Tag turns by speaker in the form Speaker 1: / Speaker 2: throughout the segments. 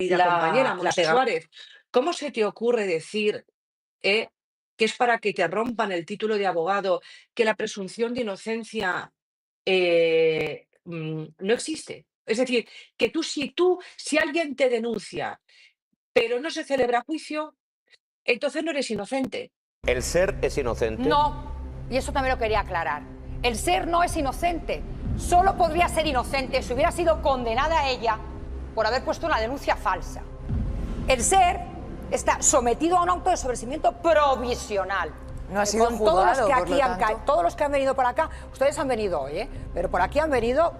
Speaker 1: compañera Monse Suárez, ¿cómo se te ocurre decir eh, que es para que te rompan el título de abogado, que la presunción de inocencia no existe? Es decir, que si alguien te denuncia, pero no se celebra juicio, entonces no eres inocente.
Speaker 2: ¿El ser es inocente?
Speaker 3: No, y eso también lo quería aclarar. El ser no es inocente. Solo podría ser inocente si hubiera sido condenada a ella por haber puesto una denuncia falsa. El ser está sometido a un auto de sobreseimiento provisional.
Speaker 4: No ha sido
Speaker 3: con
Speaker 4: juzgado,
Speaker 3: todos los que han venido por acá, ustedes han venido hoy, pero por aquí han venido,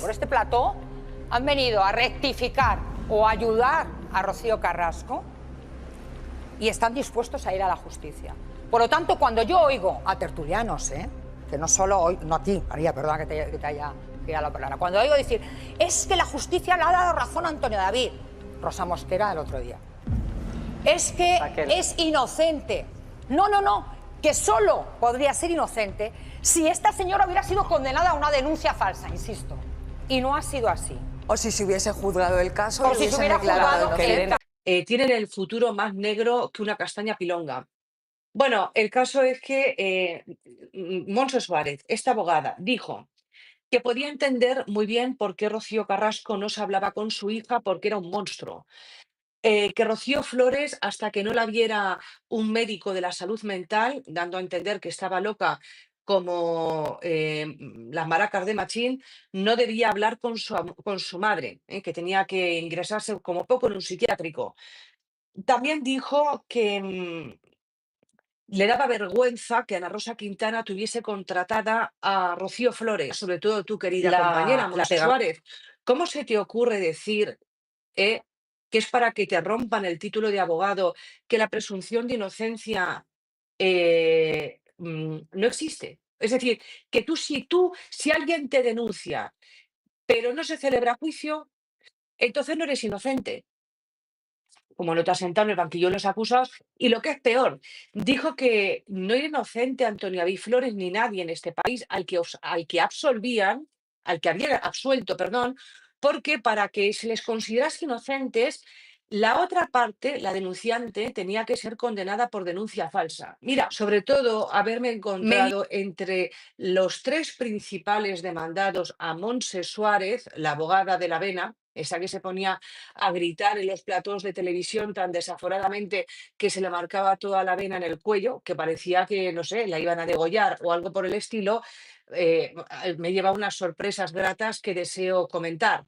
Speaker 3: por este plató, han venido a rectificar o ayudar a Rocío Carrasco y están dispuestos a ir a la justicia. Por lo tanto, cuando yo oigo a tertulianos, que no solo hoy, no a ti, María, perdona que te haya tirado la palabra, cuando oigo decir, es que la justicia le ha dado razón a Antonio David, Rosa Mosquera el otro día, es que es inocente. No, que solo podría ser inocente si esta señora hubiera sido condenada a una denuncia falsa, insisto, y no ha sido así.
Speaker 4: O si se hubiese juzgado el caso.
Speaker 3: O si se hubiera juzgado
Speaker 1: tienen el futuro más negro que una castaña pilonga. Bueno, el caso es que Monse Suárez, esta abogada, dijo que podía entender muy bien por qué Rocío Carrasco no se hablaba con su hija porque era un monstruo. Que Rocío Flores, hasta que no la viera un médico de la salud mental, dando a entender que estaba loca como las maracas de Machín, no debía hablar con su madre, que tenía que ingresarse como poco en un psiquiátrico. También dijo que le daba vergüenza que Ana Rosa Quintana tuviese contratada a Rocío Flores, sobre todo tu querida compañera Monse Suárez. ¿Cómo se te ocurre decir que es para que te rompan el título de abogado, que la presunción de inocencia no existe? Es decir, que si alguien te denuncia, pero no se celebra juicio, entonces no eres inocente. Como no te has sentado en el banquillo de los acusados, y lo que es peor, dijo que no era inocente Antonio David Flores ni nadie en este país al que había absuelto, perdón, porque para que se les considerase inocentes, la otra parte, la denunciante, tenía que ser condenada por denuncia falsa. Mira, sobre todo haberme encontrado entre los tres principales demandados a Monse Suárez, la abogada de la Avena, esa que se ponía a gritar en los platós de televisión tan desaforadamente que se le marcaba toda la vena en el cuello, que parecía que, no sé, la iban a degollar o algo por el estilo, me lleva unas sorpresas gratas que deseo comentar.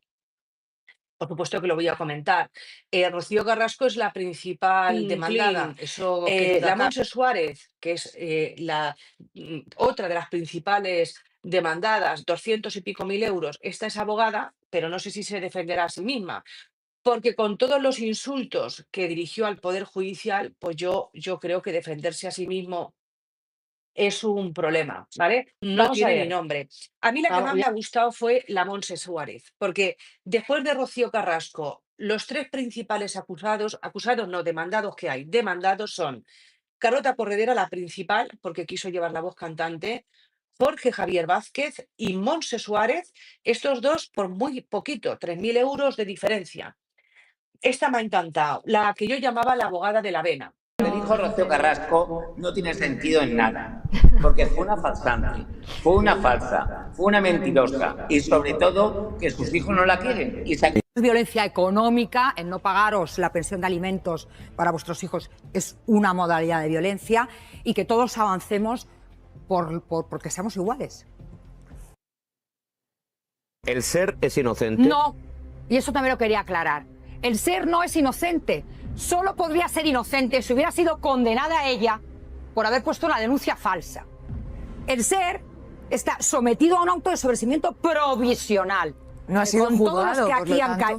Speaker 1: Por supuesto que lo voy a comentar. Rocío Carrasco es la principal demandada. La Monse Suárez, que es otra de las principales demandadas, 200 y pico mil euros. Esta es abogada, pero no sé si se defenderá a sí misma. Porque con todos los insultos que dirigió al Poder Judicial, pues yo creo que defenderse a sí mismo es un problema, ¿vale? No tiene ni nombre. A mí la que más me ha gustado fue la Monse Suárez, porque después de Rocío Carrasco, los tres principales demandados que hay, demandados son Carlota Corredera, la principal, porque quiso llevar la voz cantante, Jorge Javier Vázquez y Monse Suárez, estos dos por muy poquito, 3.000 euros de diferencia. Esta me ha encantado, la que yo llamaba la abogada de la Avena.
Speaker 5: Lo que dijo Rocío Carrasco no tiene sentido en nada, porque fue una falsante, fue una falsa, fue una mentirosa y sobre todo que sus hijos no la quieren.
Speaker 3: Violencia económica, el no pagaros la pensión de alimentos para vuestros hijos es una modalidad de violencia y que todos avancemos porque seamos iguales.
Speaker 2: ¿El ser es inocente?
Speaker 3: No, y eso también lo quería aclarar. El ser no es inocente. Solo podría ser inocente si hubiera sido condenada a ella por haber puesto una denuncia falsa. El ser está sometido a un auto de sobreseimiento provisional.
Speaker 4: No ha sido juzgado,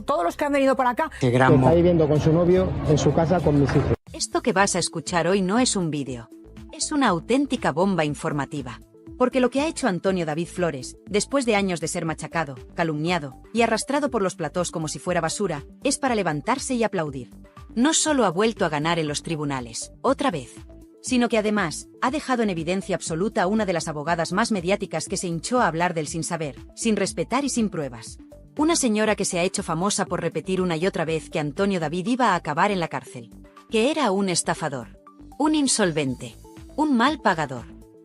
Speaker 3: todos los que han venido por acá.
Speaker 6: Está viviendo con su novio en su casa con mis hijos.
Speaker 7: Esto que vas a escuchar hoy no es un vídeo. Es una auténtica bomba informativa. Porque lo que ha hecho Antonio David Flores, después de años de ser machacado, calumniado y arrastrado por los platós como si fuera basura, es para levantarse y aplaudir. No solo ha vuelto a ganar en los tribunales, otra vez, sino que además ha dejado en evidencia absoluta a una de las abogadas más mediáticas que se hinchó a hablar del sin saber, sin respetar y sin pruebas. Una señora que se ha hecho famosa por repetir una y otra vez que Antonio David iba a acabar en la cárcel. Que era un estafador. Un insolvente. Un mal pagador.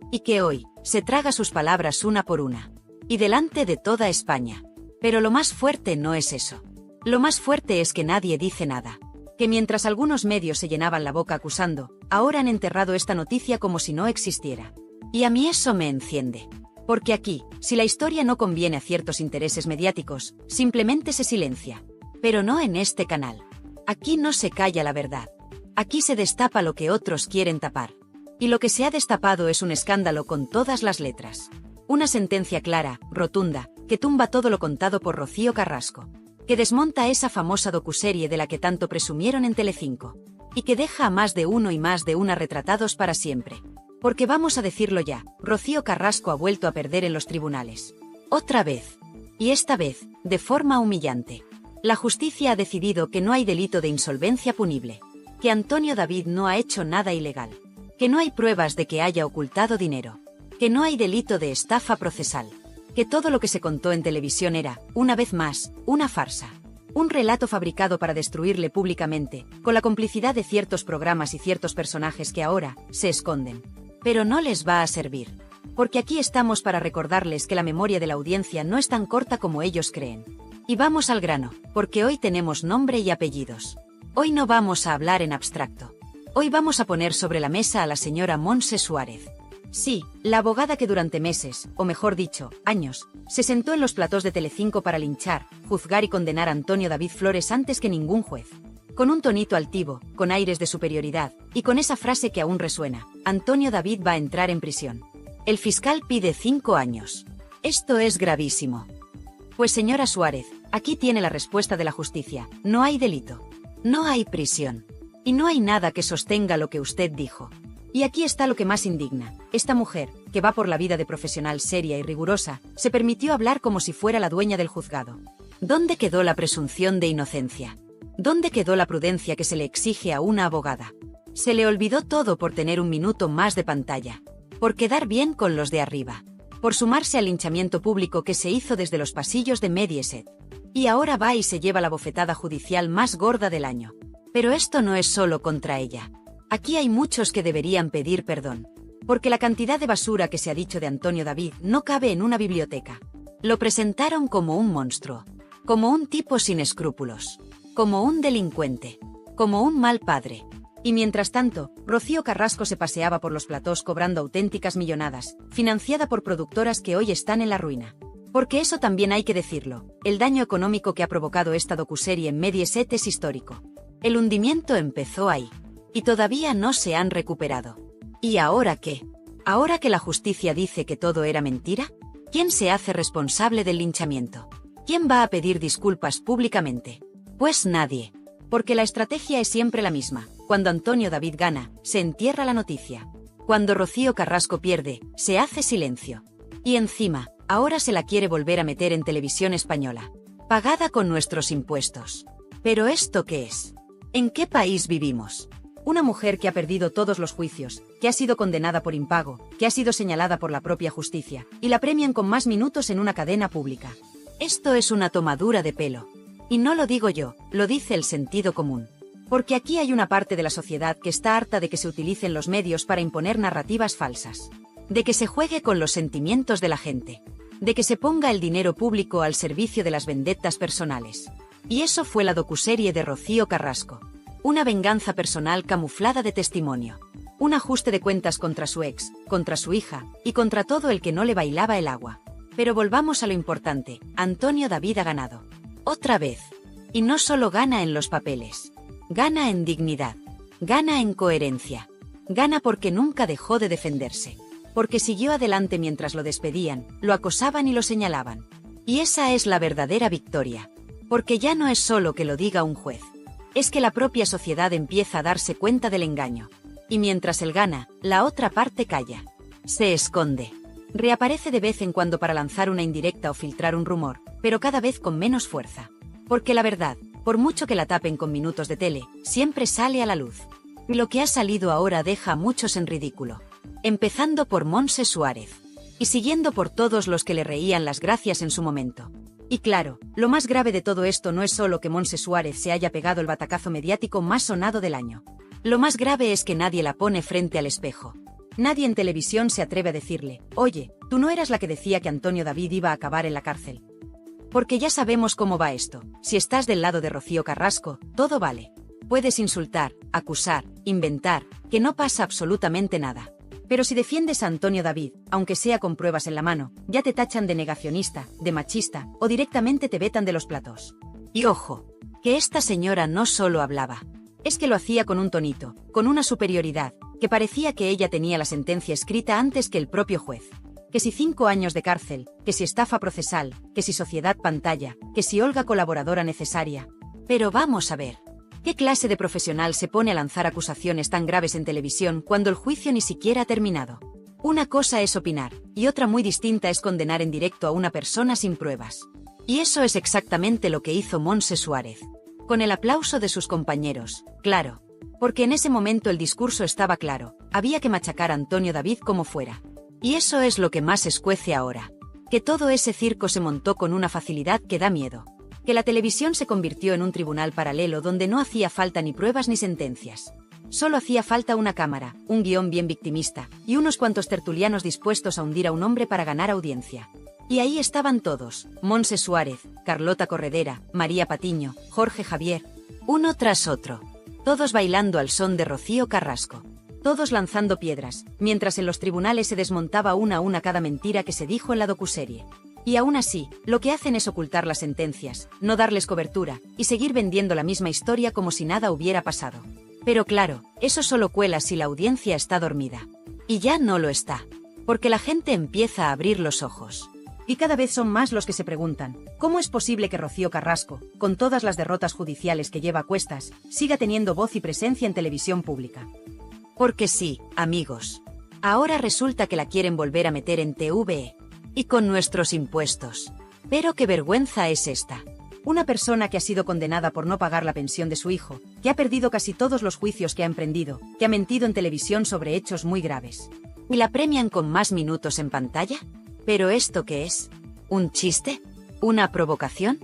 Speaker 7: Y que hoy se traga sus palabras una por una. Y delante de toda España. Pero lo más fuerte no es eso. Lo más fuerte es que nadie dice nada. Que mientras algunos medios se llenaban la boca acusando, ahora han enterrado esta noticia como si no existiera. Y a mí eso me enciende. Porque aquí, si la historia no conviene a ciertos intereses mediáticos, simplemente se silencia. Pero no en este canal. Aquí no se calla la verdad. Aquí se destapa lo que otros quieren tapar. Y lo que se ha destapado es un escándalo con todas las letras. Una sentencia clara, rotunda, que tumba todo lo contado por Rocío Carrasco. Que desmonta esa famosa docuserie de la que tanto presumieron en Telecinco. Y que deja a más de uno y más de una retratados para siempre. Porque vamos a decirlo ya, Rocío Carrasco ha vuelto a perder en los tribunales. Otra vez. Y esta vez, de forma humillante. La justicia ha decidido que no hay delito de insolvencia punible. Que Antonio David no ha hecho nada ilegal. Que no hay pruebas de que haya ocultado dinero. Que no hay delito de estafa procesal. Que todo lo que se contó en televisión era, una vez más, una farsa. Un relato fabricado para destruirle públicamente, con la complicidad de ciertos programas y ciertos personajes que ahora se esconden. Pero no les va a servir. Porque aquí estamos para recordarles que la memoria de la audiencia no es tan corta como ellos creen. Y vamos al grano, porque hoy tenemos nombre y apellidos. Hoy no vamos a hablar en abstracto. Hoy vamos a poner sobre la mesa a la señora Montse Suárez. Sí, la abogada que durante meses, o mejor dicho, años, se sentó en los platós de Telecinco para linchar, juzgar y condenar a Antonio David Flores antes que ningún juez. Con un tonito altivo, con aires de superioridad, y con esa frase que aún resuena, Antonio David va a entrar en prisión. El fiscal pide 5 años. Esto es gravísimo. Pues señora Suárez, aquí tiene la respuesta de la justicia, no hay delito. No hay prisión. Y no hay nada que sostenga lo que usted dijo. Y aquí está lo que más indigna. Esta mujer, que va por la vida de profesional seria y rigurosa, se permitió hablar como si fuera la dueña del juzgado. ¿Dónde quedó la presunción de inocencia? ¿Dónde quedó la prudencia que se le exige a una abogada? Se le olvidó todo por tener un minuto más de pantalla. Por quedar bien con los de arriba. Por sumarse al linchamiento público que se hizo desde los pasillos de Mediaset. Y ahora va y se lleva la bofetada judicial más gorda del año. Pero esto no es solo contra ella. Aquí hay muchos que deberían pedir perdón. Porque la cantidad de basura que se ha dicho de Antonio David no cabe en una biblioteca. Lo presentaron como un monstruo. Como un tipo sin escrúpulos. Como un delincuente. Como un mal padre. Y mientras tanto, Rocío Carrasco se paseaba por los platós cobrando auténticas millonadas, financiada por productoras que hoy están en la ruina. Porque eso también hay que decirlo, el daño económico que ha provocado esta docuserie en Mediaset es histórico. El hundimiento empezó ahí. Y todavía no se han recuperado. ¿Y ahora qué? ¿Ahora que la justicia dice que todo era mentira? ¿Quién se hace responsable del linchamiento? ¿Quién va a pedir disculpas públicamente? Pues nadie. Porque la estrategia es siempre la misma. Cuando Antonio David gana, se entierra la noticia. Cuando Rocío Carrasco pierde, se hace silencio. Y encima, ahora se la quiere volver a meter en televisión española. Pagada con nuestros impuestos. ¿Pero esto qué es? ¿En qué país vivimos? Una mujer que ha perdido todos los juicios, que ha sido condenada por impago, que ha sido señalada por la propia justicia, y la premian con más minutos en una cadena pública. Esto es una tomadura de pelo. Y no lo digo yo, lo dice el sentido común. Porque aquí hay una parte de la sociedad que está harta de que se utilicen los medios para imponer narrativas falsas. De que se juegue con los sentimientos de la gente. De que se ponga el dinero público al servicio de las vendettas personales. Y eso fue la docuserie de Rocío Carrasco. Una venganza personal camuflada de testimonio. Un ajuste de cuentas contra su ex, contra su hija, y contra todo el que no le bailaba el agua. Pero volvamos a lo importante, Antonio David ha ganado. Otra vez. Y no solo gana en los papeles. Gana en dignidad. Gana en coherencia. Gana porque nunca dejó de defenderse. Porque siguió adelante mientras lo despedían, lo acosaban y lo señalaban. Y esa es la verdadera victoria. Porque ya no es solo que lo diga un juez. Es que la propia sociedad empieza a darse cuenta del engaño. Y mientras él gana, la otra parte calla. Se esconde. Reaparece de vez en cuando para lanzar una indirecta o filtrar un rumor, pero cada vez con menos fuerza. Porque la verdad, por mucho que la tapen con minutos de tele, siempre sale a la luz. Y lo que ha salido ahora deja a muchos en ridículo. Empezando por Montse Suárez. Y siguiendo por todos los que le reían las gracias en su momento. Y claro, lo más grave de todo esto no es solo que Montse Suárez se haya pegado el batacazo mediático más sonado del año. Lo más grave es que nadie la pone frente al espejo. Nadie en televisión se atreve a decirle, oye, tú no eras la que decía que Antonio David iba a acabar en la cárcel. Porque ya sabemos cómo va esto. Si estás del lado de Rocío Carrasco, todo vale. Puedes insultar, acusar, inventar, que no pasa absolutamente nada. Pero si defiendes a Antonio David, aunque sea con pruebas en la mano, ya te tachan de negacionista, de machista, o directamente te vetan de los platos. Y ojo, que esta señora no solo hablaba. Es que lo hacía con un tonito, con una superioridad, que parecía que ella tenía la sentencia escrita antes que el propio juez. Que si 5 años de cárcel, que si estafa procesal, que si sociedad pantalla, que si Olga colaboradora necesaria. Pero vamos a ver. ¿Qué clase de profesional se pone a lanzar acusaciones tan graves en televisión cuando el juicio ni siquiera ha terminado? Una cosa es opinar, y otra muy distinta es condenar en directo a una persona sin pruebas. Y eso es exactamente lo que hizo Montse Suárez. Con el aplauso de sus compañeros, claro. Porque en ese momento el discurso estaba claro, había que machacar a Antonio David como fuera. Y eso es lo que más escuece ahora. Que todo ese circo se montó con una facilidad que da miedo. Que la televisión se convirtió en un tribunal paralelo donde no hacía falta ni pruebas ni sentencias. Solo hacía falta una cámara, un guión bien victimista, y unos cuantos tertulianos dispuestos a hundir a un hombre para ganar audiencia. Y ahí estaban todos, Montse Suárez, Carlota Corredera, María Patiño, Jorge Javier, uno tras otro. Todos bailando al son de Rocío Carrasco. Todos lanzando piedras, mientras en los tribunales se desmontaba una a una cada mentira que se dijo en la docuserie. Y aún así, lo que hacen es ocultar las sentencias, no darles cobertura, y seguir vendiendo la misma historia como si nada hubiera pasado. Pero claro, eso solo cuela si la audiencia está dormida. Y ya no lo está. Porque la gente empieza a abrir los ojos. Y cada vez son más los que se preguntan, ¿cómo es posible que Rocío Carrasco, con todas las derrotas judiciales que lleva a cuestas, siga teniendo voz y presencia en televisión pública? Porque sí, amigos. Ahora resulta que la quieren volver a meter en TVE. Y con nuestros impuestos. Pero qué vergüenza es esta. Una persona que ha sido condenada por no pagar la pensión de su hijo, que ha perdido casi todos los juicios que ha emprendido, que ha mentido en televisión sobre hechos muy graves. ¿Y la premian con más minutos en pantalla? ¿Pero esto qué es? ¿Un chiste? ¿Una provocación?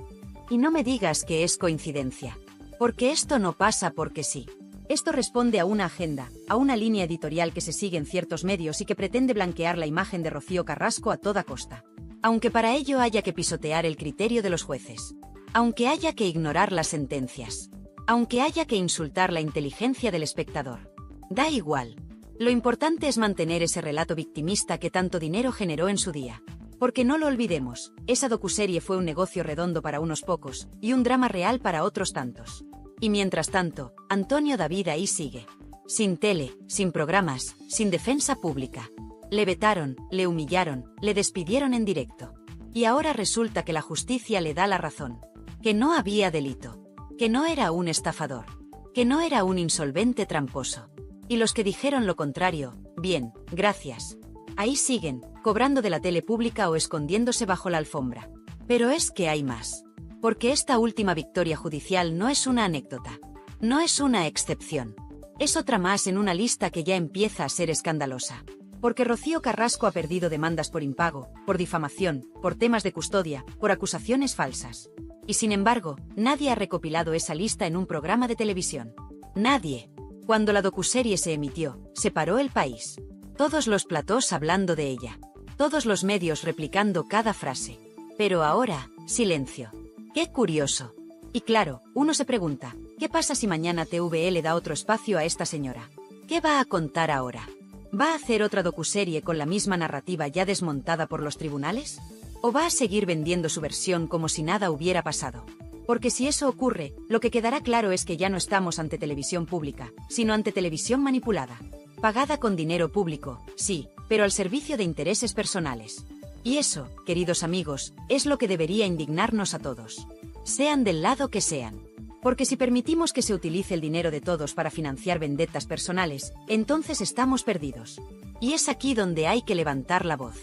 Speaker 7: Y no me digas que es coincidencia. Porque esto no pasa porque sí. Esto responde a una agenda, a una línea editorial que se sigue en ciertos medios y que pretende blanquear la imagen de Rocío Carrasco a toda costa. Aunque para ello haya que pisotear el criterio de los jueces. Aunque haya que ignorar las sentencias. Aunque haya que insultar la inteligencia del espectador. Da igual. Lo importante es mantener ese relato victimista que tanto dinero generó en su día. Porque no lo olvidemos, esa docuserie fue un negocio redondo para unos pocos, y un drama real para otros tantos. Y mientras tanto, Antonio David ahí sigue. Sin tele, sin programas, sin defensa pública. Le vetaron, le humillaron, le despidieron en directo. Y ahora resulta que la justicia le da la razón. Que no había delito. Que no era un estafador. Que no era un insolvente tramposo. Y los que dijeron lo contrario, bien, gracias. Ahí siguen, cobrando de la tele pública o escondiéndose bajo la alfombra. Pero es que hay más. Porque esta última victoria judicial no es una anécdota. No es una excepción. Es otra más en una lista que ya empieza a ser escandalosa. Porque Rocío Carrasco ha perdido demandas por impago, por difamación, por temas de custodia, por acusaciones falsas. Y sin embargo, nadie ha recopilado esa lista en un programa de televisión. Nadie. Cuando la docuserie se emitió, se paró el país. Todos los platós hablando de ella. Todos los medios replicando cada frase. Pero ahora, silencio. ¡Qué curioso! Y claro, uno se pregunta, ¿qué pasa si mañana TVE le da otro espacio a esta señora? ¿Qué va a contar ahora? ¿Va a hacer otra docuserie con la misma narrativa ya desmontada por los tribunales? ¿O va a seguir vendiendo su versión como si nada hubiera pasado? Porque si eso ocurre, lo que quedará claro es que ya no estamos ante televisión pública, sino ante televisión manipulada. Pagada con dinero público, sí, pero al servicio de intereses personales. Y eso, queridos amigos, es lo que debería indignarnos a todos. Sean del lado que sean. Porque si permitimos que se utilice el dinero de todos para financiar vendetas personales, entonces estamos perdidos. Y es aquí donde hay que levantar la voz.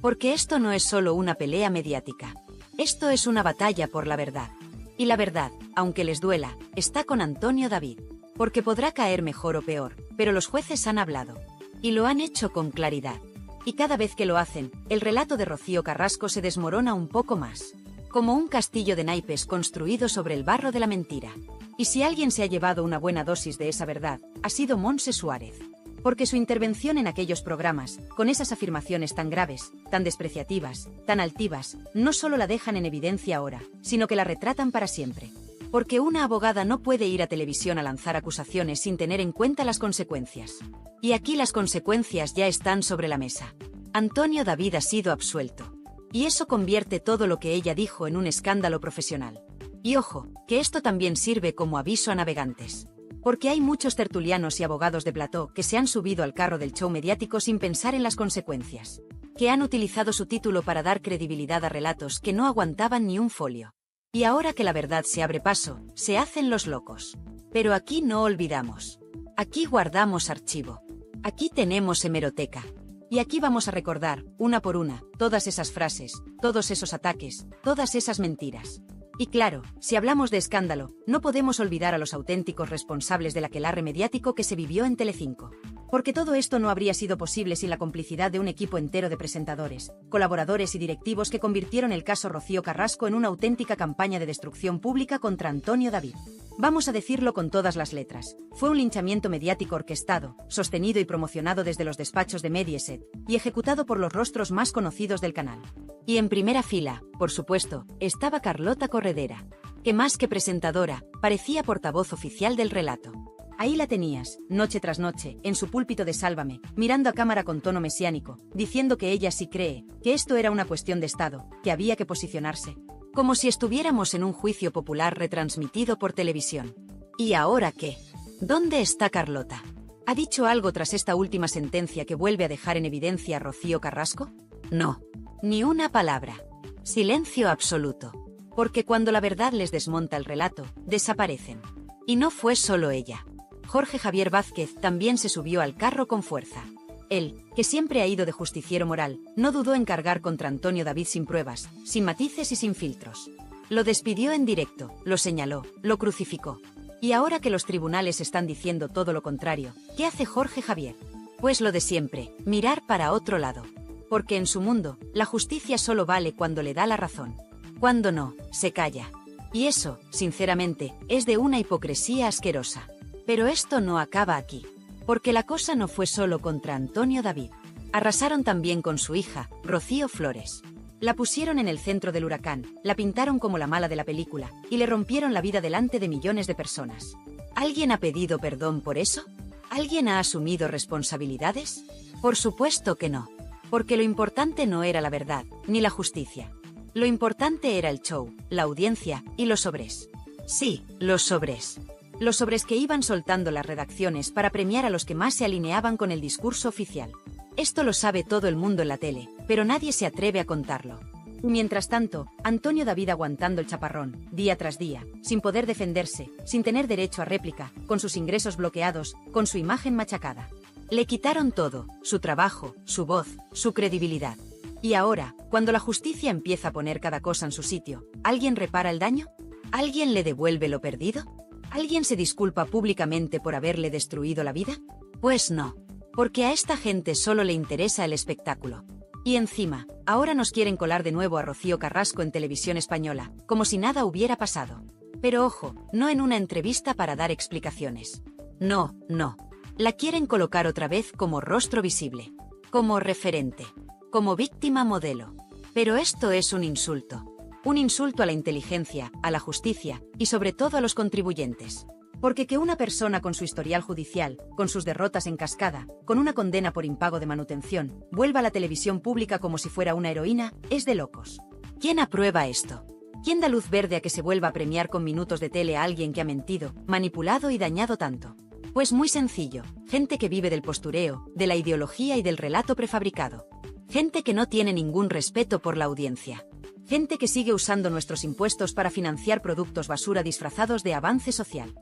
Speaker 7: Porque esto no es solo una pelea mediática. Esto es una batalla por la verdad. Y la verdad, aunque les duela, está con Antonio David. Porque podrá caer mejor o peor, pero los jueces han hablado. Y lo han hecho con claridad. Y cada vez que lo hacen, el relato de Rocío Carrasco se desmorona un poco más. como un castillo de naipes construido sobre el barro de la mentira. Y si alguien se ha llevado una buena dosis de esa verdad, ha sido Montse Suárez. Porque su intervención en aquellos programas, con esas afirmaciones tan graves, tan despreciativas, tan altivas, no solo la dejan en evidencia ahora, sino que la retratan para siempre. Porque una abogada no puede ir a televisión a lanzar acusaciones sin tener en cuenta las consecuencias. Y aquí las consecuencias ya están sobre la mesa. Antonio David ha sido absuelto. Y eso convierte todo lo que ella dijo en un escándalo profesional. Y ojo, que esto también sirve como aviso a navegantes. Porque hay muchos tertulianos y abogados de plató que se han subido al carro del show mediático sin pensar en las consecuencias. Que han utilizado su título para dar credibilidad a relatos que no aguantaban ni un folio. Y ahora que la verdad se abre paso, se hacen los locos. Pero aquí no olvidamos. Aquí guardamos archivo. Aquí tenemos hemeroteca. Y aquí vamos a recordar, una por una, todas esas frases, todos esos ataques, todas esas mentiras. Y claro, si hablamos de escándalo, no podemos olvidar a los auténticos responsables del aquelarre mediático que se vivió en Telecinco. Porque todo esto no habría sido posible sin la complicidad de un equipo entero de presentadores, colaboradores y directivos que convirtieron el caso Rocío Carrasco en una auténtica campaña de destrucción pública contra Antonio David. Vamos a decirlo con todas las letras. Fue un linchamiento mediático orquestado, sostenido y promocionado desde los despachos de Mediaset, y ejecutado por los rostros más conocidos del canal. Y en primera fila, por supuesto, estaba Carlota Corredera, que más que presentadora, parecía portavoz oficial del relato. Ahí la tenías, noche tras noche, en su púlpito de Sálvame, mirando a cámara con tono mesiánico, diciendo que ella sí cree, que esto era una cuestión de Estado, que había que posicionarse. Como si estuviéramos en un juicio popular retransmitido por televisión. ¿Y ahora qué? ¿Dónde está Carlota? ¿Ha dicho algo tras esta última sentencia que vuelve a dejar en evidencia a Rocío Carrasco? No. Ni una palabra. Silencio absoluto. Porque cuando la verdad les desmonta el relato, desaparecen. Y no fue solo ella. Jorge Javier Vázquez también se subió al carro con fuerza. Él, que siempre ha ido de justiciero moral, no dudó en cargar contra Antonio David sin pruebas, sin matices y sin filtros. Lo despidió en directo, lo señaló, lo crucificó. Y ahora que los tribunales están diciendo todo lo contrario, ¿qué hace Jorge Javier? Pues lo de siempre, mirar para otro lado. Porque en su mundo, la justicia solo vale cuando le da la razón. Cuando no, se calla. Y eso, sinceramente, es de una hipocresía asquerosa. Pero esto no acaba aquí. Porque la cosa no fue solo contra Antonio David. Arrasaron también con su hija, Rocío Flores. La pusieron en el centro del huracán, la pintaron como la mala de la película, y le rompieron la vida delante de millones de personas. ¿Alguien ha pedido perdón por eso? ¿Alguien ha asumido responsabilidades? Por supuesto que no. Porque lo importante no era la verdad, ni la justicia. Lo importante era el show, la audiencia y los sobres. Sí, los sobres. Los sobres que iban soltando las redacciones para premiar a los que más se alineaban con el discurso oficial. Esto lo sabe todo el mundo en la tele, pero nadie se atreve a contarlo. Mientras tanto, Antonio David aguantando el chaparrón, día tras día, sin poder defenderse, sin tener derecho a réplica, con sus ingresos bloqueados, con su imagen machacada. Le quitaron todo, su trabajo, su voz, su credibilidad. Y ahora, cuando la justicia empieza a poner cada cosa en su sitio, ¿alguien repara el daño? ¿Alguien le devuelve lo perdido? ¿Alguien se disculpa públicamente por haberle destruido la vida? Pues no. Porque a esta gente solo le interesa el espectáculo. Y encima, ahora nos quieren colar de nuevo a Rocío Carrasco en Televisión Española, como si nada hubiera pasado. Pero ojo, no en una entrevista para dar explicaciones. No, no. La quieren colocar otra vez como rostro visible. Como referente. Como víctima modelo. Pero esto es un insulto. Un insulto a la inteligencia, a la justicia, y sobre todo a los contribuyentes. Porque que una persona con su historial judicial, con sus derrotas en cascada, con una condena por impago de manutención, vuelva a la televisión pública como si fuera una heroína, es de locos. ¿Quién aprueba esto? ¿Quién da luz verde a que se vuelva a premiar con minutos de tele a alguien que ha mentido, manipulado y dañado tanto? Pues muy sencillo, gente que vive del postureo, de la ideología y del relato prefabricado. Gente que no tiene ningún respeto por la audiencia. Gente que sigue usando nuestros impuestos para financiar productos basura disfrazados de avance social.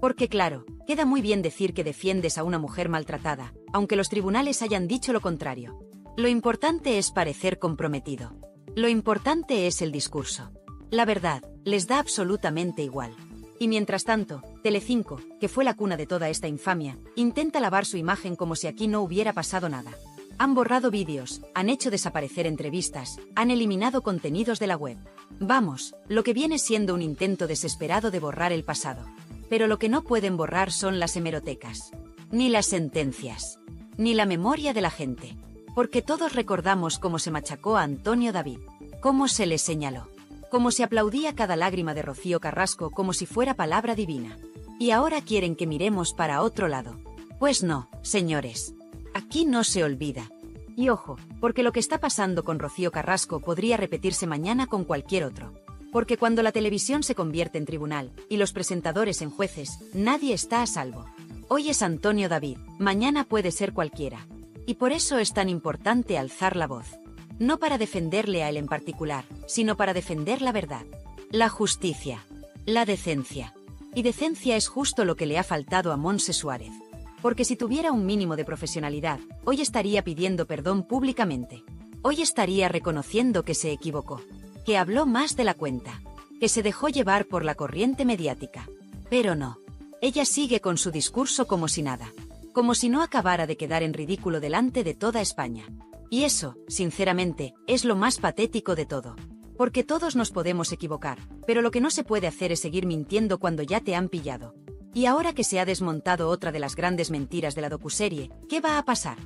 Speaker 7: Porque claro, queda muy bien decir que defiendes a una mujer maltratada, aunque los tribunales hayan dicho lo contrario. Lo importante es parecer comprometido. Lo importante es el discurso. La verdad, les da absolutamente igual. Y mientras tanto, Telecinco, que fue la cuna de toda esta infamia, intenta lavar su imagen como si aquí no hubiera pasado nada. Han borrado vídeos, han hecho desaparecer entrevistas, han eliminado contenidos de la web. Vamos, lo que viene siendo un intento desesperado de borrar el pasado. Pero lo que no pueden borrar son las hemerotecas. Ni las sentencias. Ni la memoria de la gente. Porque todos recordamos cómo se machacó a Antonio David. Cómo se le señaló. Cómo se aplaudía cada lágrima de Rocío Carrasco como si fuera palabra divina. Y ahora quieren que miremos para otro lado. Pues no, señores. Aquí no se olvida. Y ojo, porque lo que está pasando con Rocío Carrasco podría repetirse mañana con cualquier otro. Porque cuando la televisión se convierte en tribunal, y los presentadores en jueces, nadie está a salvo. Hoy es Antonio David, mañana puede ser cualquiera. Y por eso es tan importante alzar la voz. No para defenderle a él en particular, sino para defender la verdad. La justicia. La decencia. Y decencia es justo lo que le ha faltado a Montse Suárez. Porque si tuviera un mínimo de profesionalidad, hoy estaría pidiendo perdón públicamente. Hoy estaría reconociendo que se equivocó. Que habló más de la cuenta. Que se dejó llevar por la corriente mediática. Pero no. Ella sigue con su discurso como si nada. Como si no acabara de quedar en ridículo delante de toda España. Y eso, sinceramente, es lo más patético de todo. Porque todos nos podemos equivocar, pero lo que no se puede hacer es seguir mintiendo cuando ya te han pillado. Y ahora que se ha desmontado otra de las grandes mentiras de la docuserie, ¿qué va a pasar?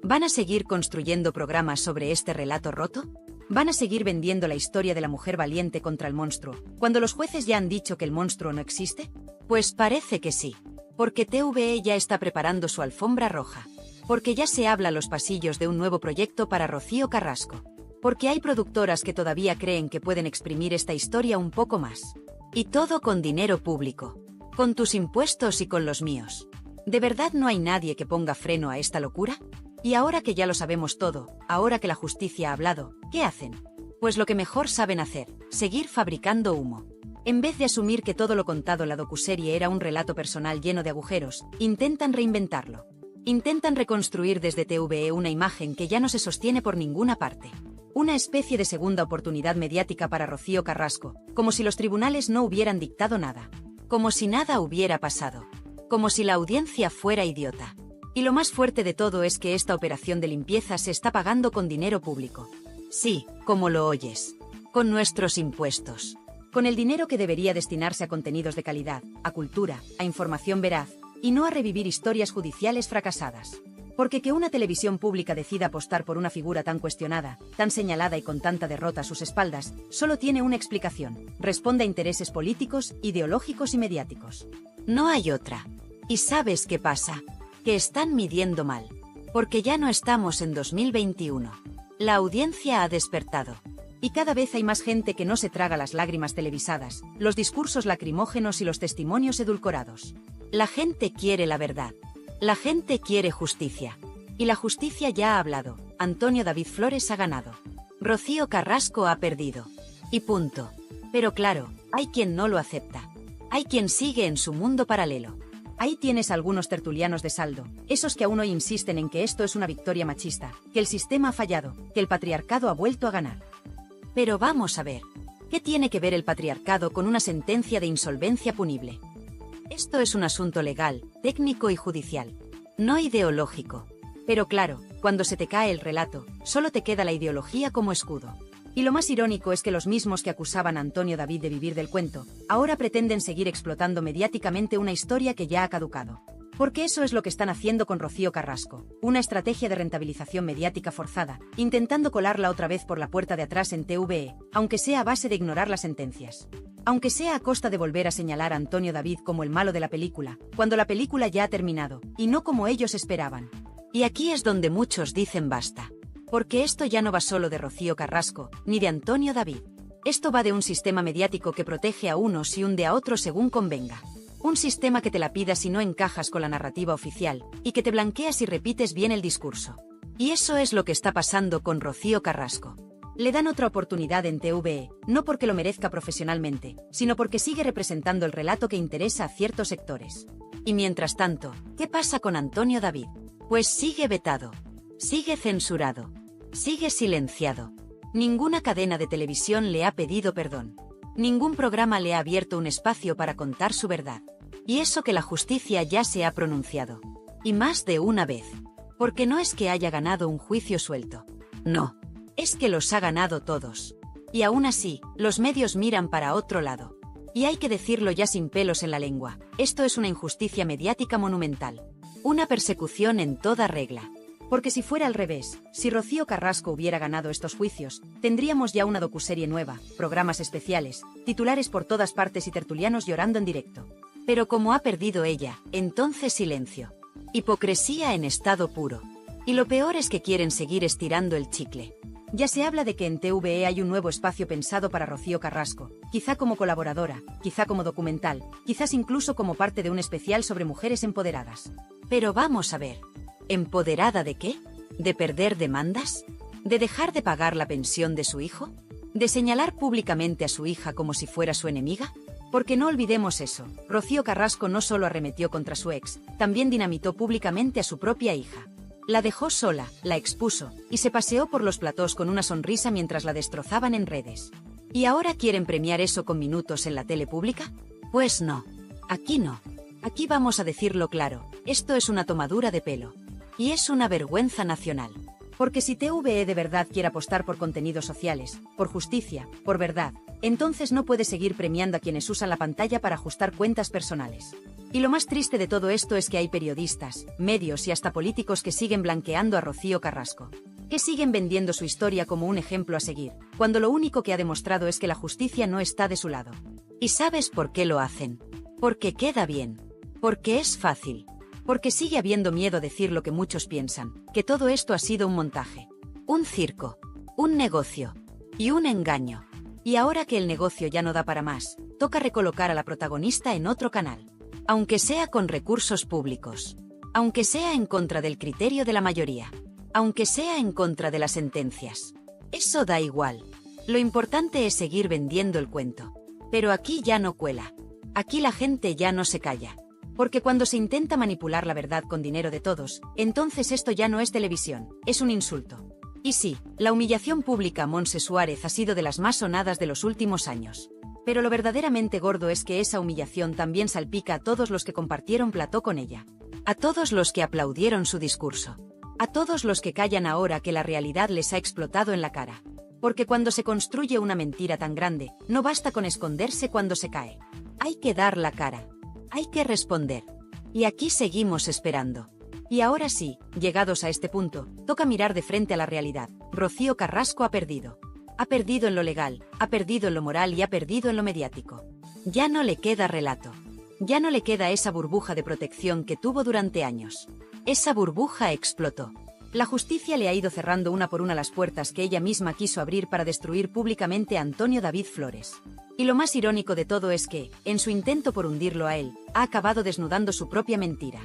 Speaker 7: ¿Van a seguir construyendo programas sobre este relato roto? ¿Van a seguir vendiendo la historia de la mujer valiente contra el monstruo, cuando los jueces ya han dicho que el monstruo no existe? Pues parece que sí. Porque TVE ya está preparando su alfombra roja. Porque ya se habla a los pasillos de un nuevo proyecto para Rocío Carrasco. Porque hay productoras que todavía creen que pueden exprimir esta historia un poco más. Y todo con dinero público. Con tus impuestos y con los míos. ¿De verdad no hay nadie que ponga freno a esta locura? Y ahora que ya lo sabemos todo, ahora que la justicia ha hablado, ¿qué hacen? Pues lo que mejor saben hacer, seguir fabricando humo. En vez de asumir que todo lo contado en la docuserie era un relato personal lleno de agujeros, intentan reinventarlo. Intentan reconstruir desde TVE una imagen que ya no se sostiene por ninguna parte. Una especie de segunda oportunidad mediática para Rocío Carrasco, como si los tribunales no hubieran dictado nada. Como si nada hubiera pasado. Como si la audiencia fuera idiota. Y lo más fuerte de todo es que esta operación de limpieza se está pagando con dinero público. Sí, como lo oyes. Con nuestros impuestos. Con el dinero que debería destinarse a contenidos de calidad, a cultura, a información veraz, y no a revivir historias judiciales fracasadas. Porque que una televisión pública decida apostar por una figura tan cuestionada, tan señalada y con tanta derrota a sus espaldas, solo tiene una explicación: responde a intereses políticos, ideológicos y mediáticos. No hay otra. ¿Y sabes qué pasa? Que están midiendo mal. Porque ya no estamos en 2021. La audiencia ha despertado. Y cada vez hay más gente que no se traga las lágrimas televisadas, los discursos lacrimógenos y los testimonios edulcorados. La gente quiere la verdad. La gente quiere justicia. Y la justicia ya ha hablado. Antonio David Flores ha ganado. Rocío Carrasco ha perdido. Y punto. Pero claro, hay quien no lo acepta. Hay quien sigue en su mundo paralelo. Ahí tienes algunos tertulianos de saldo, esos que aún hoy insisten en que esto es una victoria machista, que el sistema ha fallado, que el patriarcado ha vuelto a ganar. Pero vamos a ver, ¿qué tiene que ver el patriarcado con una sentencia de insolvencia punible? Esto es un asunto legal, técnico y judicial, no ideológico. Pero claro, cuando se te cae el relato, solo te queda la ideología como escudo. Y lo más irónico es que los mismos que acusaban a Antonio David de vivir del cuento, ahora pretenden seguir explotando mediáticamente una historia que ya ha caducado. Porque eso es lo que están haciendo con Rocío Carrasco, una estrategia de rentabilización mediática forzada, intentando colarla otra vez por la puerta de atrás en TVE, aunque sea a base de ignorar las sentencias. Aunque sea a costa de volver a señalar a Antonio David como el malo de la película, cuando la película ya ha terminado, y no como ellos esperaban. Y aquí es donde muchos dicen basta. Porque esto ya no va solo de Rocío Carrasco, ni de Antonio David. Esto va de un sistema mediático que protege a unos y hunde a otros según convenga. Un sistema que te la pida si no encajas con la narrativa oficial, y que te blanquea si repites bien el discurso. Y eso es lo que está pasando con Rocío Carrasco. Le dan otra oportunidad en TVE, no porque lo merezca profesionalmente, sino porque sigue representando el relato que interesa a ciertos sectores. Y mientras tanto, ¿qué pasa con Antonio David? Pues sigue vetado. Sigue censurado. Sigue silenciado. Ninguna cadena de televisión le ha pedido perdón. Ningún programa le ha abierto un espacio para contar su verdad. Y eso que la justicia ya se ha pronunciado. Y más de una vez. Porque no es que haya ganado un juicio suelto. No. Es que los ha ganado todos. Y aún así, los medios miran para otro lado. Y hay que decirlo ya sin pelos en la lengua, esto es una injusticia mediática monumental. Una persecución en toda regla. Porque si fuera al revés, si Rocío Carrasco hubiera ganado estos juicios, tendríamos ya una docuserie nueva, programas especiales, titulares por todas partes y tertulianos llorando en directo. Pero como ha perdido ella, entonces silencio. Hipocresía en estado puro. Y lo peor es que quieren seguir estirando el chicle. Ya se habla de que en TVE hay un nuevo espacio pensado para Rocío Carrasco, quizá como colaboradora, quizá como documental, quizás incluso como parte de un especial sobre mujeres empoderadas. Pero vamos a ver. ¿Empoderada de qué? ¿De perder demandas? ¿De dejar de pagar la pensión de su hijo? ¿De señalar públicamente a su hija como si fuera su enemiga? Porque no olvidemos eso, Rocío Carrasco no solo arremetió contra su ex, también dinamitó públicamente a su propia hija. La dejó sola, la expuso, y se paseó por los platós con una sonrisa mientras la destrozaban en redes. ¿Y ahora quieren premiar eso con minutos en la tele pública? Pues no. Aquí no. Aquí vamos a decirlo claro, esto es una tomadura de pelo. Y es una vergüenza nacional. Porque si TVE de verdad quiere apostar por contenidos sociales, por justicia, por verdad, entonces no puede seguir premiando a quienes usan la pantalla para ajustar cuentas personales. Y lo más triste de todo esto es que hay periodistas, medios y hasta políticos que siguen blanqueando a Rocío Carrasco. Que siguen vendiendo su historia como un ejemplo a seguir, cuando lo único que ha demostrado es que la justicia no está de su lado. ¿Y sabes por qué lo hacen? Porque queda bien. Porque es fácil. Porque sigue habiendo miedo a decir lo que muchos piensan, que todo esto ha sido un montaje. Un circo. Un negocio. Y un engaño. Y ahora que el negocio ya no da para más, toca recolocar a la protagonista en otro canal. Aunque sea con recursos públicos. Aunque sea en contra del criterio de la mayoría. Aunque sea en contra de las sentencias. Eso da igual. Lo importante es seguir vendiendo el cuento. Pero aquí ya no cuela. Aquí la gente ya no se calla. Porque cuando se intenta manipular la verdad con dinero de todos, entonces esto ya no es televisión, es un insulto. Y sí, la humillación pública a Montse Suárez ha sido de las más sonadas de los últimos años. Pero lo verdaderamente gordo es que esa humillación también salpica a todos los que compartieron plató con ella. A todos los que aplaudieron su discurso. A todos los que callan ahora que la realidad les ha explotado en la cara. Porque cuando se construye una mentira tan grande, no basta con esconderse cuando se cae. Hay que dar la cara. Hay que responder. Y aquí seguimos esperando. Y ahora sí, llegados a este punto, toca mirar de frente a la realidad. Rocío Carrasco ha perdido. Ha perdido en lo legal, ha perdido en lo moral y ha perdido en lo mediático. Ya no le queda relato. Ya no le queda esa burbuja de protección que tuvo durante años. Esa burbuja explotó. La justicia le ha ido cerrando una por una las puertas que ella misma quiso abrir para destruir públicamente a Antonio David Flores. Y lo más irónico de todo es que, en su intento por hundirlo a él, ha acabado desnudando su propia mentira.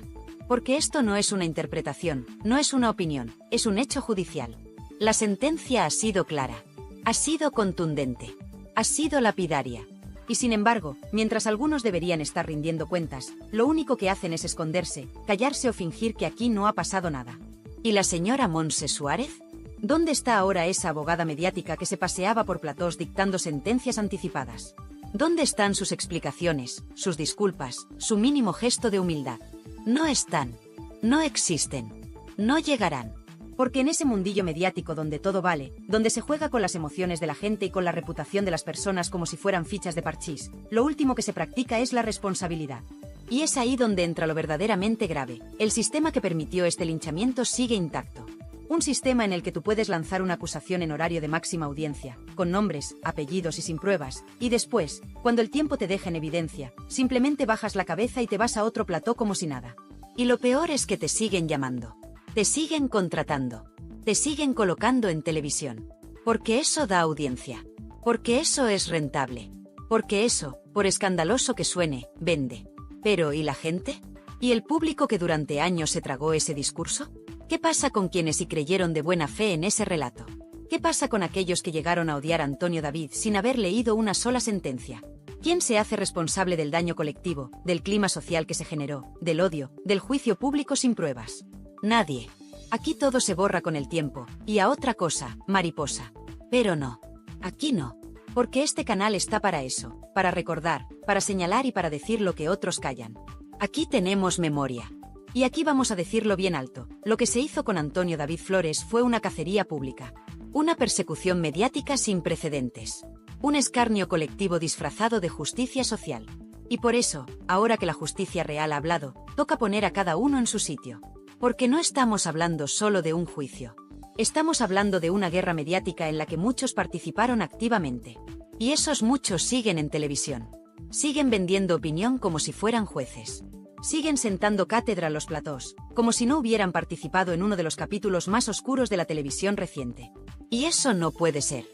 Speaker 7: Porque esto no es una interpretación, no es una opinión, es un hecho judicial. La sentencia ha sido clara. Ha sido contundente. Ha sido lapidaria. Y sin embargo, mientras algunos deberían estar rindiendo cuentas, lo único que hacen es esconderse, callarse o fingir que aquí no ha pasado nada. ¿Y la señora Montse Suárez? ¿Dónde está ahora esa abogada mediática que se paseaba por platós dictando sentencias anticipadas? ¿Dónde están sus explicaciones, sus disculpas, su mínimo gesto de humildad? No están. No existen. No llegarán. Porque en ese mundillo mediático donde todo vale, donde se juega con las emociones de la gente y con la reputación de las personas como si fueran fichas de parchís, lo último que se practica es la responsabilidad. Y es ahí donde entra lo verdaderamente grave. El sistema que permitió este linchamiento sigue intacto. Un sistema en el que tú puedes lanzar una acusación en horario de máxima audiencia, con nombres, apellidos y sin pruebas, y después, cuando el tiempo te deja en evidencia, simplemente bajas la cabeza y te vas a otro plató como si nada. Y lo peor es que te siguen llamando. Te siguen contratando. Te siguen colocando en televisión. Porque eso da audiencia. Porque eso es rentable. Porque eso, por escandaloso que suene, vende. Pero, ¿y la gente? ¿Y el público que durante años se tragó ese discurso? ¿Qué pasa con quienes sí creyeron de buena fe en ese relato? ¿Qué pasa con aquellos que llegaron a odiar a Antonio David sin haber leído una sola sentencia? ¿Quién se hace responsable del daño colectivo, del clima social que se generó, del odio, del juicio público sin pruebas? Nadie. Aquí todo se borra con el tiempo, y a otra cosa, mariposa. Pero no. Aquí no. Porque este canal está para eso, para recordar, para señalar y para decir lo que otros callan. Aquí tenemos memoria. Y aquí vamos a decirlo bien alto, lo que se hizo con Antonio David Flores fue una cacería pública. Una persecución mediática sin precedentes. Un escarnio colectivo disfrazado de justicia social. Y por eso, ahora que la justicia real ha hablado, toca poner a cada uno en su sitio. Porque no estamos hablando solo de un juicio. Estamos hablando de una guerra mediática en la que muchos participaron activamente. Y esos muchos siguen en televisión. Siguen vendiendo opinión como si fueran jueces. Siguen sentando cátedra a los platós, como si no hubieran participado en uno de los capítulos más oscuros de la televisión reciente. Y eso no puede ser.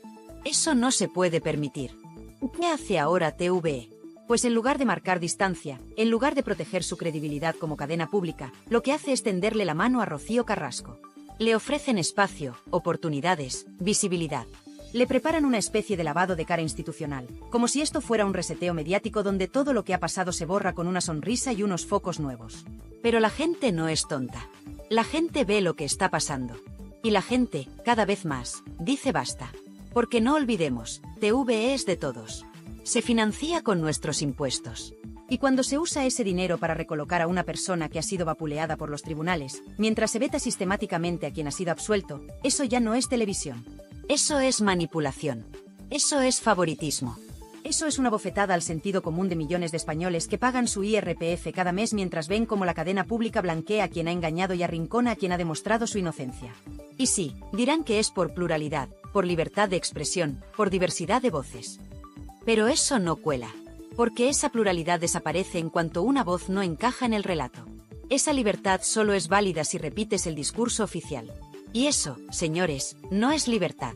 Speaker 7: Eso no se puede permitir. ¿Qué hace ahora TVE? Pues en lugar de marcar distancia, en lugar de proteger su credibilidad como cadena pública, lo que hace es tenderle la mano a Rocío Carrasco. Le ofrecen espacio, oportunidades, visibilidad. Le preparan una especie de lavado de cara institucional, como si esto fuera un reseteo mediático donde todo lo que ha pasado se borra con una sonrisa y unos focos nuevos. Pero la gente no es tonta. La gente ve lo que está pasando. Y la gente, cada vez más, dice basta. Porque no olvidemos, TVE es de todos. Se financia con nuestros impuestos. Y cuando se usa ese dinero para recolocar a una persona que ha sido vapuleada por los tribunales, mientras se veta sistemáticamente a quien ha sido absuelto, eso ya no es televisión. Eso es manipulación. Eso es favoritismo. Eso es una bofetada al sentido común de millones de españoles que pagan su IRPF cada mes mientras ven cómo la cadena pública blanquea a quien ha engañado y arrincona a quien ha demostrado su inocencia. Y sí, dirán que es por pluralidad, por libertad de expresión, por diversidad de voces. Pero eso no cuela. Porque esa pluralidad desaparece en cuanto una voz no encaja en el relato. Esa libertad solo es válida si repites el discurso oficial. Y eso, señores, no es libertad.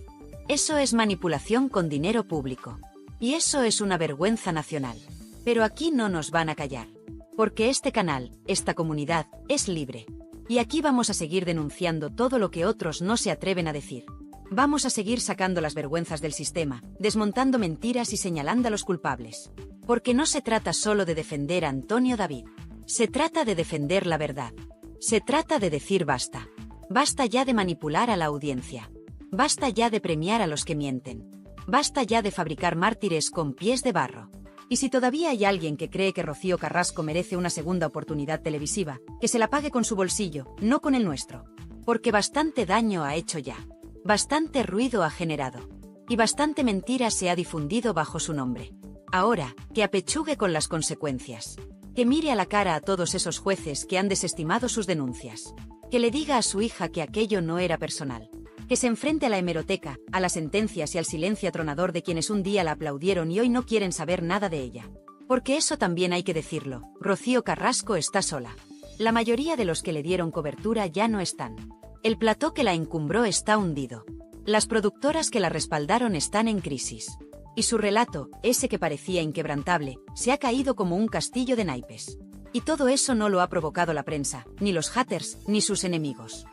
Speaker 7: Eso es manipulación con dinero público. Y eso es una vergüenza nacional. Pero aquí no nos van a callar. Porque este canal, esta comunidad, es libre. Y aquí vamos a seguir denunciando todo lo que otros no se atreven a decir. Vamos a seguir sacando las vergüenzas del sistema, desmontando mentiras y señalando a los culpables. Porque no se trata solo de defender a Antonio David. Se trata de defender la verdad. Se trata de decir basta. Basta ya de manipular a la audiencia. Basta ya de premiar a los que mienten. Basta ya de fabricar mártires con pies de barro. Y si todavía hay alguien que cree que Rocío Carrasco merece una segunda oportunidad televisiva, que se la pague con su bolsillo, no con el nuestro. Porque bastante daño ha hecho ya. Bastante ruido ha generado. Y bastante mentira se ha difundido bajo su nombre. Ahora, que apechugue con las consecuencias. Que mire a la cara a todos esos jueces que han desestimado sus denuncias. Que le diga a su hija que aquello no era personal. Que se enfrente a la hemeroteca, a las sentencias y al silencio atronador de quienes un día la aplaudieron y hoy no quieren saber nada de ella. Porque eso también hay que decirlo, Rocío Carrasco está sola. La mayoría de los que le dieron cobertura ya no están. El plató que la encumbró está hundido. Las productoras que la respaldaron están en crisis. Y su relato, ese que parecía inquebrantable, se ha caído como un castillo de naipes. Y todo eso no lo ha provocado la prensa, ni los haters, ni sus enemigos.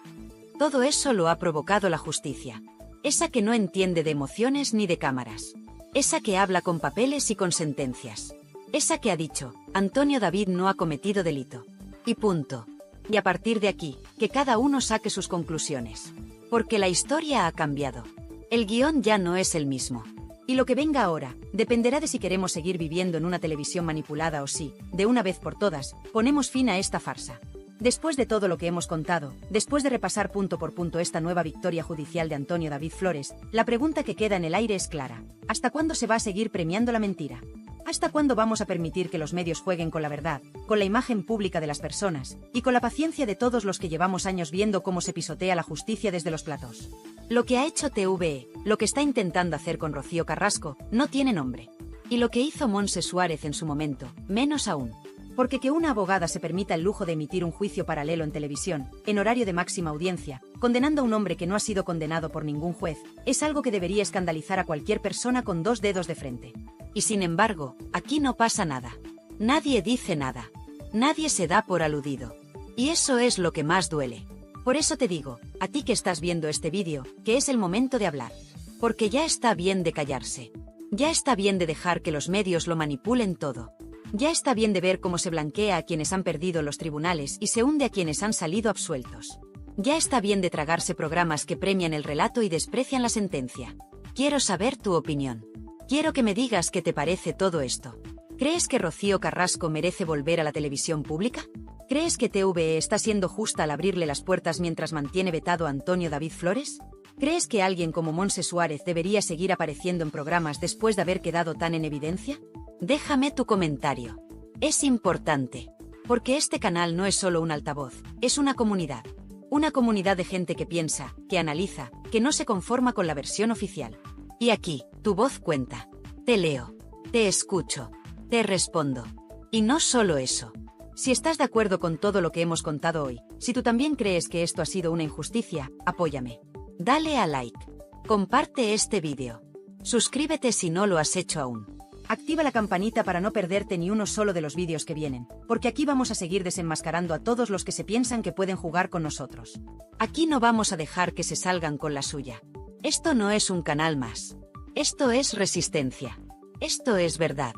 Speaker 7: Todo eso lo ha provocado la justicia. Esa que no entiende de emociones ni de cámaras. Esa que habla con papeles y con sentencias. Esa que ha dicho, Antonio David no ha cometido delito. Y punto. Y a partir de aquí, que cada uno saque sus conclusiones. Porque la historia ha cambiado. El guión ya no es el mismo. Y lo que venga ahora, dependerá de si queremos seguir viviendo en una televisión manipulada o si, de una vez por todas, ponemos fin a esta farsa. Después de todo lo que hemos contado, después de repasar punto por punto esta nueva victoria judicial de Antonio David Flores, la pregunta que queda en el aire es clara. ¿Hasta cuándo se va a seguir premiando la mentira? ¿Hasta cuándo vamos a permitir que los medios jueguen con la verdad, con la imagen pública de las personas, y con la paciencia de todos los que llevamos años viendo cómo se pisotea la justicia desde los platós? Lo que ha hecho TVE, lo que está intentando hacer con Rocío Carrasco, no tiene nombre. Y lo que hizo Montse Suárez en su momento, menos aún. Porque que una abogada se permita el lujo de emitir un juicio paralelo en televisión, en horario de máxima audiencia, condenando a un hombre que no ha sido condenado por ningún juez, es algo que debería escandalizar a cualquier persona con dos dedos de frente. Y sin embargo, aquí no pasa nada. Nadie dice nada. Nadie se da por aludido. Y eso es lo que más duele. Por eso te digo, a ti que estás viendo este vídeo, que es el momento de hablar. Porque ya está bien de callarse. Ya está bien de dejar que los medios lo manipulen todo. Ya está bien de ver cómo se blanquea a quienes han perdido los tribunales y se hunde a quienes han salido absueltos. Ya está bien de tragarse programas que premian el relato y desprecian la sentencia. Quiero saber tu opinión. Quiero que me digas qué te parece todo esto. ¿Crees que Rocío Carrasco merece volver a la televisión pública? ¿Crees que TVE está siendo justa al abrirle las puertas mientras mantiene vetado a Antonio David Flores? ¿Crees que alguien como Montse Suárez debería seguir apareciendo en programas después de haber quedado tan en evidencia? Déjame tu comentario. Es importante, porque este canal no es solo un altavoz, es una comunidad. Una comunidad de gente que piensa, que analiza, que no se conforma con la versión oficial. Y aquí, tu voz cuenta. Te leo, te escucho, te respondo. Y no solo eso. Si estás de acuerdo con todo lo que hemos contado hoy, si tú también crees que esto ha sido una injusticia, apóyame. Dale a like. Comparte este vídeo. Suscríbete si no lo has hecho aún. Activa la campanita para no perderte ni uno solo de los vídeos que vienen, porque aquí vamos a seguir desenmascarando a todos los que se piensan que pueden jugar con nosotros. Aquí no vamos a dejar que se salgan con la suya. Esto no es un canal más. Esto es resistencia. Esto es verdad.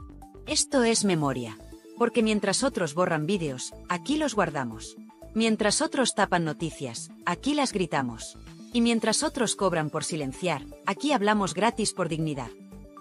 Speaker 7: Esto es memoria. Porque mientras otros borran vídeos, aquí los guardamos. Mientras otros tapan noticias, aquí las gritamos. Y mientras otros cobran por silenciar, aquí hablamos gratis por dignidad.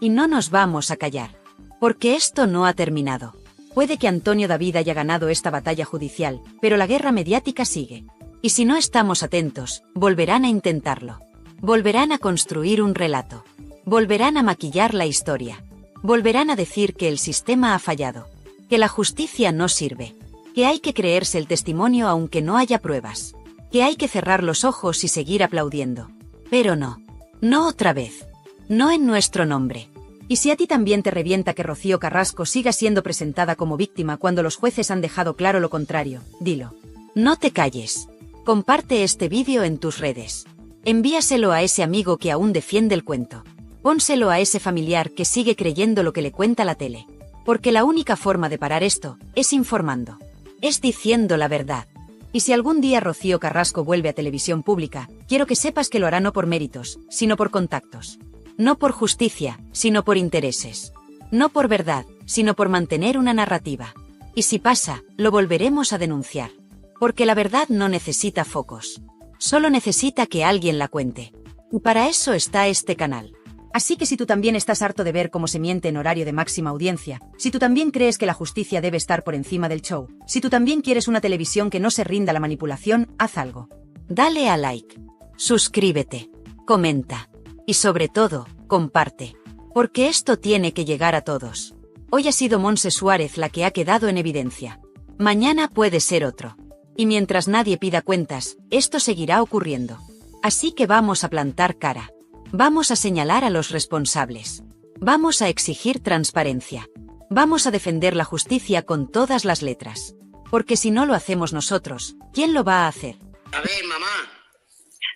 Speaker 7: Y no nos vamos a callar. Porque esto no ha terminado. Puede que Antonio David haya ganado esta batalla judicial, pero la guerra mediática sigue. Y si no estamos atentos, volverán a intentarlo. Volverán a construir un relato. Volverán a maquillar la historia. Volverán a decir que el sistema ha fallado. Que la justicia no sirve. Que hay que creerse el testimonio aunque no haya pruebas. Que hay que cerrar los ojos y seguir aplaudiendo. Pero no. No otra vez. No en nuestro nombre. Y si a ti también te revienta que Rocío Carrasco siga siendo presentada como víctima cuando los jueces han dejado claro lo contrario, dilo. No te calles. Comparte este vídeo en tus redes. Envíaselo a ese amigo que aún defiende el cuento. Pónselo a ese familiar que sigue creyendo lo que le cuenta la tele. Porque la única forma de parar esto es informando. Es diciendo la verdad. Y si algún día Rocío Carrasco vuelve a televisión pública, quiero que sepas que lo hará no por méritos, sino por contactos. No por justicia, sino por intereses. No por verdad, sino por mantener una narrativa. Y si pasa, lo volveremos a denunciar. Porque la verdad no necesita focos. Solo necesita que alguien la cuente. Y para eso está este canal. Así que si tú también estás harto de ver cómo se miente en horario de máxima audiencia, si tú también crees que la justicia debe estar por encima del show, si tú también quieres una televisión que no se rinda a la manipulación, haz algo. Dale a like. Suscríbete. Comenta. Y sobre todo, comparte. Porque esto tiene que llegar a todos. Hoy ha sido Montse Suárez la que ha quedado en evidencia. Mañana puede ser otro. Y mientras nadie pida cuentas, esto seguirá ocurriendo. Así que vamos a plantar cara. Vamos a señalar a los responsables. Vamos a exigir transparencia. Vamos a defender la justicia con todas las letras. Porque si no lo hacemos nosotros, ¿quién lo va a hacer?
Speaker 8: A ver, mamá.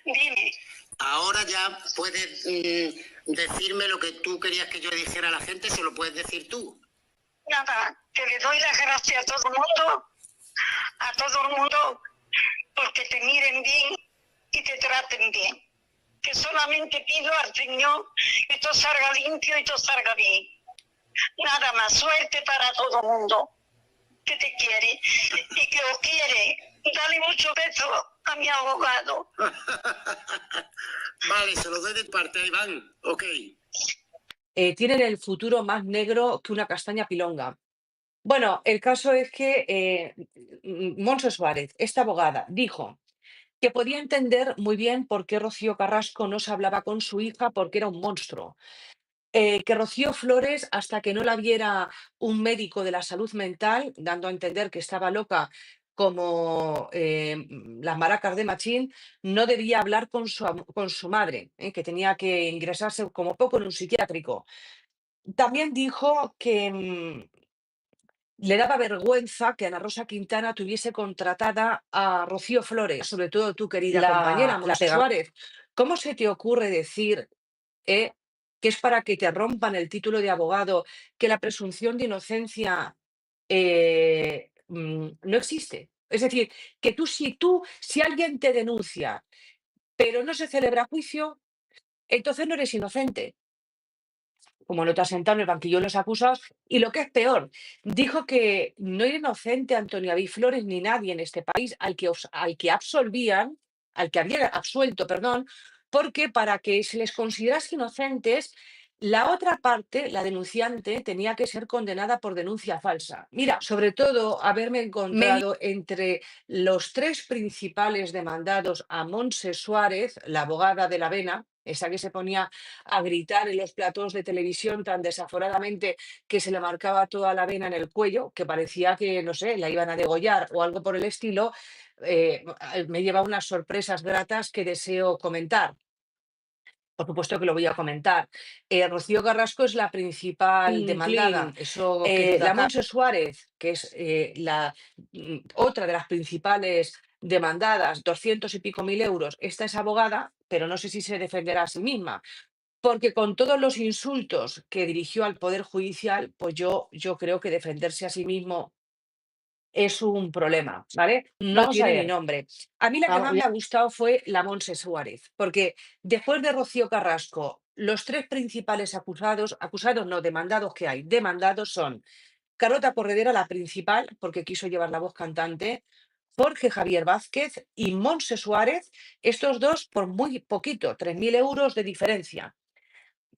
Speaker 9: Dime.
Speaker 8: Ahora ya puedes decirme lo que tú querías que yo le dijera a la gente, se lo puedes decir tú.
Speaker 9: Nada, que le doy las gracias a todo el mundo, porque te miren bien y te traten bien. Que solamente pido al Señor que todo salga limpio y todo salga bien. Nada más, suerte para todo el mundo que te quiere y que os quiere. Dale muchos besos a mi abogado.
Speaker 8: Vale, se lo doy de parte a Iván. Ok.
Speaker 1: Tienen el futuro más negro que una castaña pilonga. Bueno, el caso es que Montse Suárez, esta abogada, dijo que podía entender muy bien por qué Rocío Carrasco no se hablaba con su hija porque era un monstruo. Que Rocío Flores, hasta que no la viera un médico de la salud mental, dando a entender que estaba loca como las maracas de Machín, no debía hablar con su madre, que tenía que ingresarse como poco en un psiquiátrico. También dijo que le daba vergüenza que Ana Rosa Quintana tuviese contratada a Rocío Flores, sobre todo tu querida compañera, Montse Suárez. ¿Cómo se te ocurre decir que es para que te rompan el título de abogado, que la presunción de inocencia no existe? Es decir, que si alguien te denuncia, pero no se celebra juicio, entonces no eres inocente. Como no te has sentado en el banquillo de los acusados, y lo que es peor, dijo que no era inocente Antonio David Flores ni nadie en este país al que absolvían, al que había absuelto, perdón, porque para que se les considerase inocentes La otra parte, la denunciante, tenía que ser condenada por denuncia falsa. Mira, sobre todo haberme encontrado entre los 3 principales demandados a Montse Suárez, la abogada de la Avena, esa que se ponía a gritar en los platós de televisión tan desaforadamente que se le marcaba toda la vena en el cuello, que parecía que, no sé, la iban a degollar o algo por el estilo, me lleva unas sorpresas gratas que deseo comentar. Por supuesto que lo voy a comentar. Rocío Carrasco es la principal demandada.
Speaker 4: Eso
Speaker 1: La Montse Suárez, que es otra de las principales demandadas, 200 y pico mil euros, esta es abogada, pero no sé si se defenderá a sí misma, porque con todos los insultos que dirigió al Poder Judicial, pues yo creo que defenderse a sí mismo es un problema, ¿vale? No tiene ni nombre. A mí la que más me ha gustado fue la Montse Suárez, porque después de Rocío Carrasco, los 3 principales acusados no, demandados que hay, demandados son Carlota Corredera, la principal, porque quiso llevar la voz cantante, Jorge Javier Vázquez y Montse Suárez, estos 2 por muy poquito, 3.000 euros de diferencia.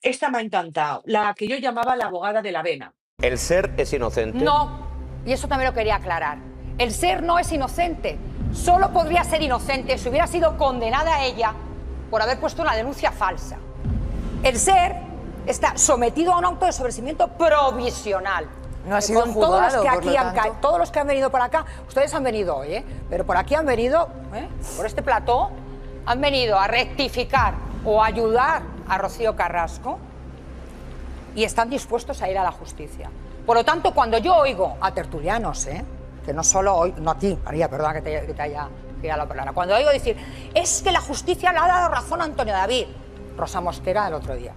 Speaker 1: Esta me ha encantado, la que yo llamaba la abogada de la Avena.
Speaker 2: ¿El ser es inocente?
Speaker 3: No, y eso también lo quería aclarar. El ser no es inocente. Solo podría ser inocente si hubiera sido condenada ella por haber puesto una denuncia falsa. El ser está sometido a un auto de sobreseimiento provisional.
Speaker 4: No ha sido
Speaker 3: con
Speaker 4: juzgado,
Speaker 3: todos los que
Speaker 4: por
Speaker 3: aquí
Speaker 4: lo
Speaker 3: han
Speaker 4: tanto.
Speaker 3: todos los que han venido por acá, ustedes han venido hoy, pero por aquí han venido, por este plató, han venido a rectificar o a ayudar a Rocío Carrasco y están dispuestos a ir a la justicia. Por lo tanto, cuando yo oigo a tertulianos, que no solo hoy, no a ti, María, perdona que te haya tirado la palabra, cuando oigo decir, es que la justicia le ha dado razón a Antonio David, Rosa Mosquera el otro día,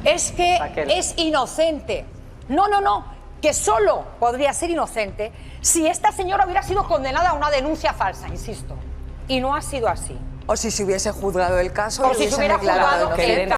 Speaker 3: es que es inocente. No, que solo podría ser inocente si esta señora hubiera sido condenada a una denuncia falsa, insisto, y no ha sido así.
Speaker 4: O si se hubiese juzgado el caso
Speaker 3: O
Speaker 4: y
Speaker 3: si se
Speaker 4: hubiesen
Speaker 3: hubiera
Speaker 4: declarado
Speaker 3: juzgado
Speaker 4: inocente.
Speaker 3: el